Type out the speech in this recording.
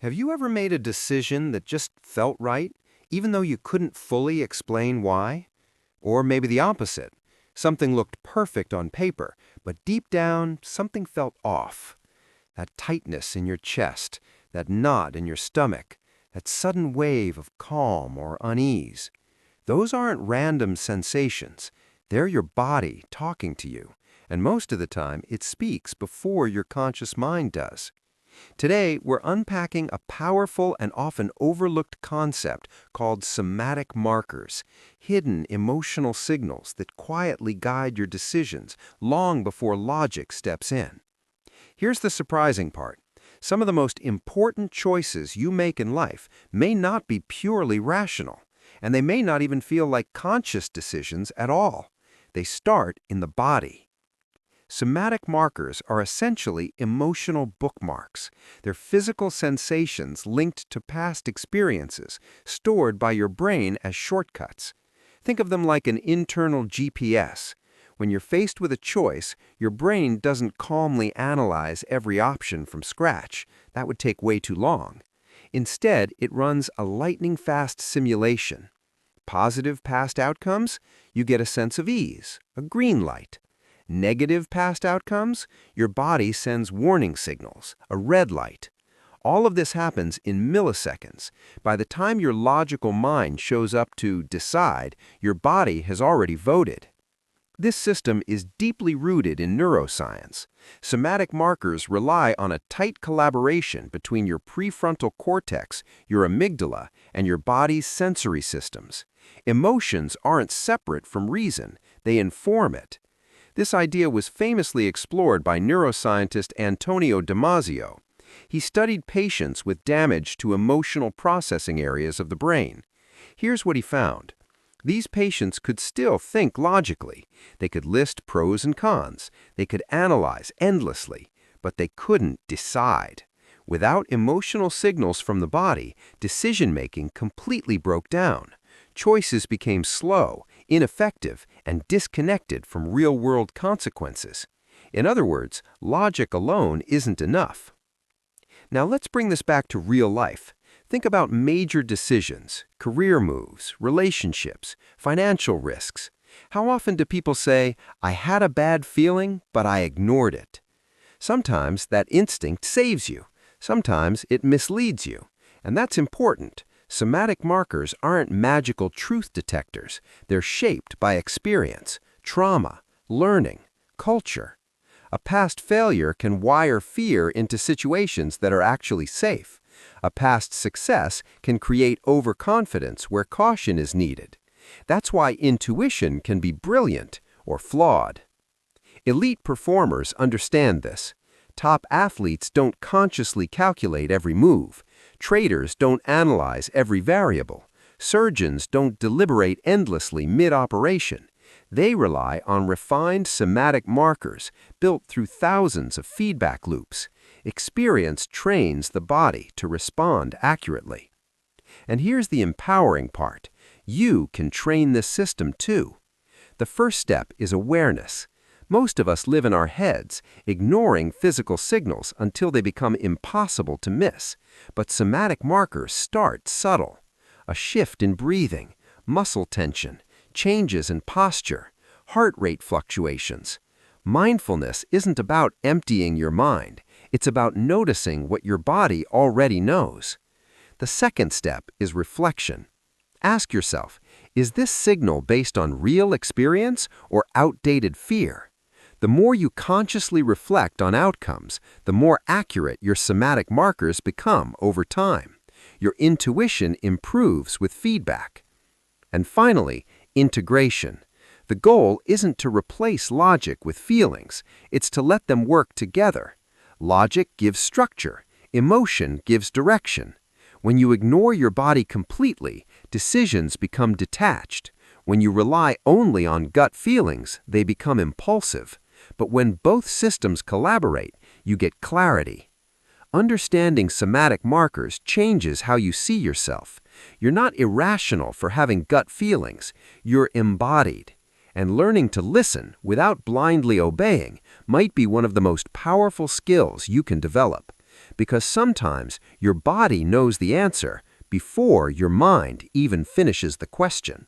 Have you ever made a decision that just felt right, even though you couldn't fully explain why? Or maybe the opposite. Something looked perfect on paper, but deep down, something felt off. That tightness in your chest, that knot in your stomach, that sudden wave of calm or unease. Those aren't random sensations. They're your body talking to you, and most of the time it speaks before your conscious mind does. Today, we're unpacking a powerful and often overlooked concept called somatic markers, hidden emotional signals that quietly guide your decisions long before logic steps in. Here's the surprising part. Some of the most important choices you make in life may not be purely rational, and they may not even feel like conscious decisions at all. They start in the body. Somatic markers are essentially emotional bookmarks. They're physical sensations linked to past experiences, stored by your brain as shortcuts. Think of them like an internal GPS. When you're faced with a choice, your brain doesn't calmly analyze every option from scratch. That would take way too long. Instead, it runs a lightning-fast simulation. Positive past outcomes? You get a sense of ease, a green light. Negative past outcomes? Your body sends warning signals, a red light. All of this happens in milliseconds. By the time your logical mind shows up to decide, your body has already voted. This system is deeply rooted in neuroscience. Somatic markers rely on a tight collaboration between your prefrontal cortex, your amygdala, and your body's sensory systems. Emotions aren't separate from reason, they inform it. This idea was famously explored by neuroscientist Antonio Damasio. He studied patients with damage to emotional processing areas of the brain. Here's what he found. These patients could still think logically. They could list pros and cons. They could analyze endlessly, but they couldn't decide. Without emotional signals from the body, decision-making completely broke down. Choices became slow, ineffective, and disconnected from real-world consequences. In other words, logic alone isn't enough. Now let's bring this back to real life. Think about major decisions, career moves, relationships, financial risks. How often do people say, "I had a bad feeling, but I ignored it"? Sometimes that instinct saves you. Sometimes it misleads you. And that's important. Somatic markers aren't magical truth detectors. They're shaped by experience, trauma, learning, culture. A past failure can wire fear into situations that are actually safe. A past success can create overconfidence where caution is needed. That's why intuition can be brilliant or flawed. Elite performers understand this. Top athletes don't consciously calculate every move. Traders don't analyze every variable. Surgeons don't deliberate endlessly mid-operation. They rely on refined somatic markers built through thousands of feedback loops. Experience trains the body to respond accurately. And here's the empowering part. You can train this system too. The first step is awareness. Most of us live in our heads, ignoring physical signals until they become impossible to miss. But somatic markers start subtle. A shift in breathing, muscle tension, changes in posture, heart rate fluctuations. Mindfulness isn't about emptying your mind. It's about noticing what your body already knows. The second step is reflection. Ask yourself, is this signal based on real experience or outdated fear? The more you consciously reflect on outcomes, the more accurate your somatic markers become over time. Your intuition improves with feedback. And finally, integration. The goal isn't to replace logic with feelings, it's to let them work together. Logic gives structure, emotion gives direction. When you ignore your body completely, decisions become detached. When you rely only on gut feelings, they become impulsive. But when both systems collaborate, you get clarity. Understanding somatic markers changes how you see yourself. You're not irrational for having gut feelings. You're embodied. And learning to listen without blindly obeying might be one of the most powerful skills you can develop. because sometimes your body knows the answer before your mind even finishes the question.